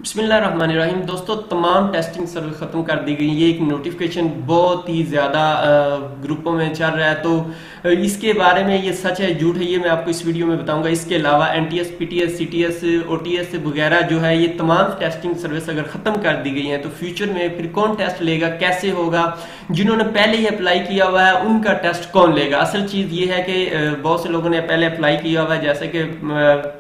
बिस्मिल्लाहिर्रहमानिर्रहीम। दोस्तों, तमाम टेस्टिंग सर्विस ख़त्म कर दी गई। ये एक नोटिफिकेशन बहुत ही ज़्यादा ग्रुपों में चल रहा है, तो इसके बारे में ये सच है झूठ है ये मैं आपको इस वीडियो में बताऊंगा। इसके अलावा एनटीएस, पीटीएस, सीटीएस, ओटीएस वगैरह जो है ये तमाम टेस्टिंग सर्विस अगर ख़त्म कर दी गई हैं तो फ्यूचर में फिर कौन टेस्ट लेगा, कैसे होगा, जिन्होंने पहले ही अप्लाई किया हुआ है उनका टेस्ट कौन लेगा। असल चीज़ ये है कि बहुत से लोगों ने पहले अप्लाई किया हुआ है, जैसे कि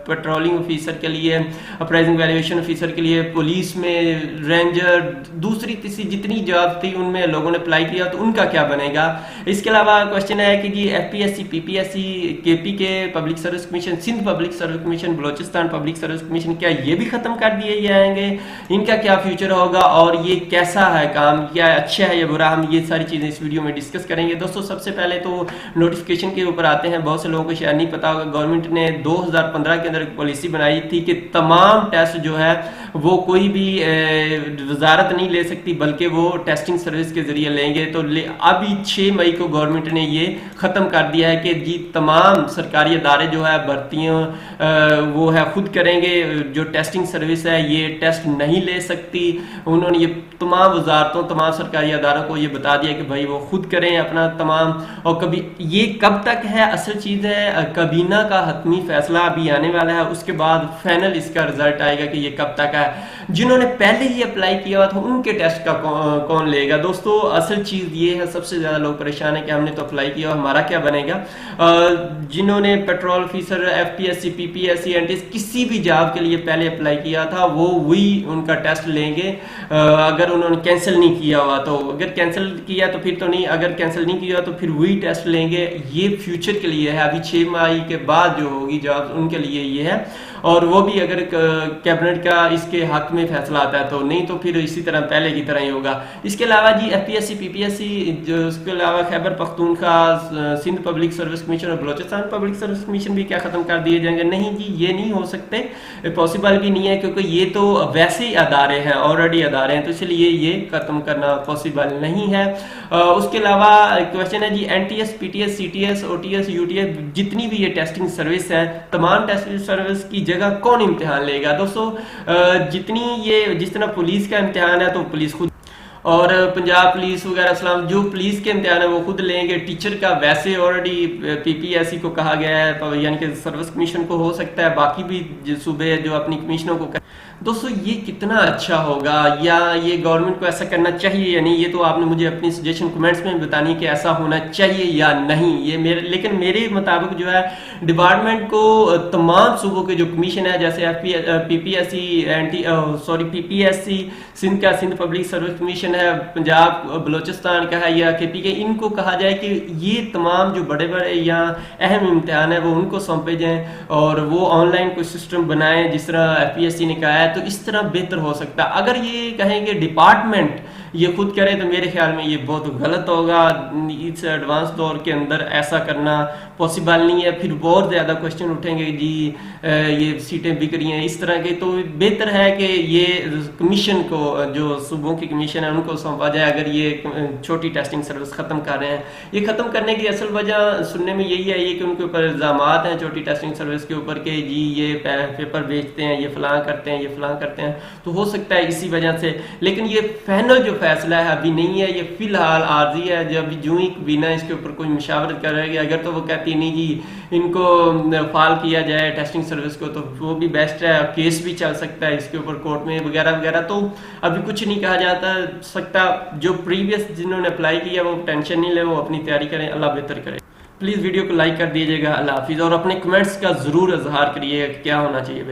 पेट्रोलिंग ऑफिसर के लिए, अप्राइजिंग वैल्यूएशन ऑफिसर के लिए, पुलिस में, रेंजर, दूसरी तीसरी जितनी जॉब थी उनमें लोगों ने अप्लाई किया, तो उनका क्या बनेगा। इसके अलावा क्वेश्चन है कि जी एफपीएससी, पीपीएससी, केपी के public service commission, Sindh public service commission, Balochistan public service commission, क्या ये भी खत्म कर दिए जाएंगे, इनका क्या फ्यूचर होगा और ये कैसा है काम, क्या अच्छा है या बुरा, हम ये सारी चीज़ें इस वीडियो में डिस्कस करेंगे। दोस्तों, सबसे पहले तो नोटिफिकेशन के ऊपर आते हैं। बहुत से लोगों को शायद नहीं पता होगा, गवर्नमेंट ने 2015 के अंदर एक पॉलिसी बनाई थी कि तमाम टेस्ट जो है वो कोई भी वजारत नहीं ले सकती, बल्कि वो टेस्टिंग सर्विस के जरिए लेंगे। तो अभी 6 मई को गवर्नमेंट ने ये ख़त्म कर दिया है कि जी तमाम सरकारी अदारे जो है भर्तियाँ वो है खुद करेंगे। जो टेस्टिंग सर्विस है ये टेस्ट नहीं ले सकती। उन्होंने ये तमाम वजारतों, तमाम सरकारी अदारों को ये बता दिया कि भाई वो खुद करें अपना तमाम। और कभी ये कब तक है, असल चीज़ है कबीना का हतमी फैसला अभी आने वाला है, उसके बाद फाइनल इसका रिजल्ट आएगा कि ये कब तक है। जिन्होंने पहले ही अप्लाई किया हुआ था उनके टेस्ट का कौन लेगा। दोस्तों, असल चीज़ ये है, सबसे ज़्यादा लोग परेशान है कि हमने तो अप्लाई किया, हमारा क्या बनेगा। जिन्होंने petrol officer, FPSC, PPSC, NTS किसी भी जॉब के लिए पहले अप्लाई किया था वो वही उनका टेस्ट लेंगे। अगर उन्होंने कैंसिल नहीं किया हुआ तो, अगर कैंसिल किया तो फिर तो नहीं, अगर कैंसिल नहीं किया तो फिर वही टेस्ट लेंगे। ये फ्यूचर के लिए है, अभी 6 मई के बाद जो होगी जॉब उनके लिए ये है। और वो भी अगर कैबिनेट का इसके हक में फैसला आता है तो, नहीं तो फिर इसी तरह पहले की तरह ही होगा। इसके अलावा जी एफपीएससी, पीपीएससी, जो उसके अलावा Khyber Pakhtunkhwa, Sindh public service commission और बलोचिस्तान पब्लिक सर्विस कमीशन भी क्या खत्म कर दिए जाएंगे। नहीं जी, ये नहीं हो सकते, पॉसिबल भी नहीं है, क्योंकि ये तो वैसे ही अदारे हैं, ऑलरेडी अदारे हैं, तो इसलिए ये खत्म करना पॉसिबल नहीं है। उसके अलावा क्वेश्चन है जी NTS, PTS, CTS, OTS, UTS, जितनी भी ये टेस्टिंग सर्विस है, तमाम टेस्टिंग सर्विस की जगह कौन इम्तिहान लेगा। दोस्तों, जितनी ये जिस तरह पुलिस का इम्तिहान है तो पुलिस खुद, और पंजाब पुलिस वगैरह सलाम जो पुलिस के इम्तिहान है वो खुद लेंगे। टीचर का वैसे ऑलरेडी पीपीएससी को कहा गया है, यानी कि सर्विस कमीशन को हो सकता है, बाकी भी सूबे जो अपनी कमीशनों को। दोस्तों, ये कितना अच्छा होगा, या ये गवर्नमेंट को ऐसा करना चाहिए या नहीं, ये तो आपने मुझे अपनी सजेशन कमेंट्स में बतानी कि ऐसा होना चाहिए या नहीं। ये लेकिन मेरे मुताबिक जो है डिपार्टमेंट को तमाम सूबों के जो कमीशन है, जैसे पीपीएससी, पीपीएससी, सिंध का सिंध पब्लिक सर्विस कमीशन है, पंजाब बलोचिस्तान का है, या केपी के, इनको कहा जाए कि ये तमाम जो बड़े बड़े या अहम इम्तिहान है वो उनको सौंपे जाएँ और वो ऑनलाइन कोई सिस्टम बनाएं जिस तरह एफपीएससी ने कहा है। तो इस तरह बेहतर हो सकता है। अगर ये कहेंगे डिपार्टमेंट ये खुद करे तो मेरे ख्याल में ये बहुत गलत होगा। इस एडवांस दौर के अंदर ऐसा करना पॉसिबल नहीं है। फिर बहुत ज़्यादा क्वेश्चन उठेंगे जी ये सीटें बिक रही हैं इस तरह के। तो बेहतर है कि ये कमीशन को, जो सूबों की कमीशन है उनको सौंपा जाए। अगर ये छोटी टेस्टिंग सर्विस ख़त्म कर रहे हैं, ये ख़त्म करने की असल वजह सुनने में यही है ये कि उनके ऊपर इल्ज़ाम हैं छोटी टेस्टिंग सर्विस के ऊपर कि जी ये पेपर बेचते हैं, ये फलां करते हैं, ये फलां करते हैं। तो हो सकता है इसी वजह से, लेकिन ये फाइनल जो फैसला है अभी नहीं है, ये फिलहाल आर्जी है। जब जो ही बिना इसके ऊपर कोई मुशावरत करेगी, अगर तो वो कहती नहीं जी इनको फाल किया जाए टेस्टिंग सर्विस को, तो वो भी बेस्ट है। केस भी चल सकता है इसके ऊपर कोर्ट में वगैरह वगैरह। तो अभी कुछ नहीं कहा जाता सकता। जो प्रीवियस जिन्होंने अप्लाई किया वो टेंशन नहीं ले, वो अपनी तैयारी करें, अल्लाह बेहतर करे। प्लीज़ वीडियो को लाइक कर दीजिएगा। अल्लाह हाफिज़। और अपने कमेंट्स का ज़रूर इजहार करिएगा कि क्या होना चाहिए।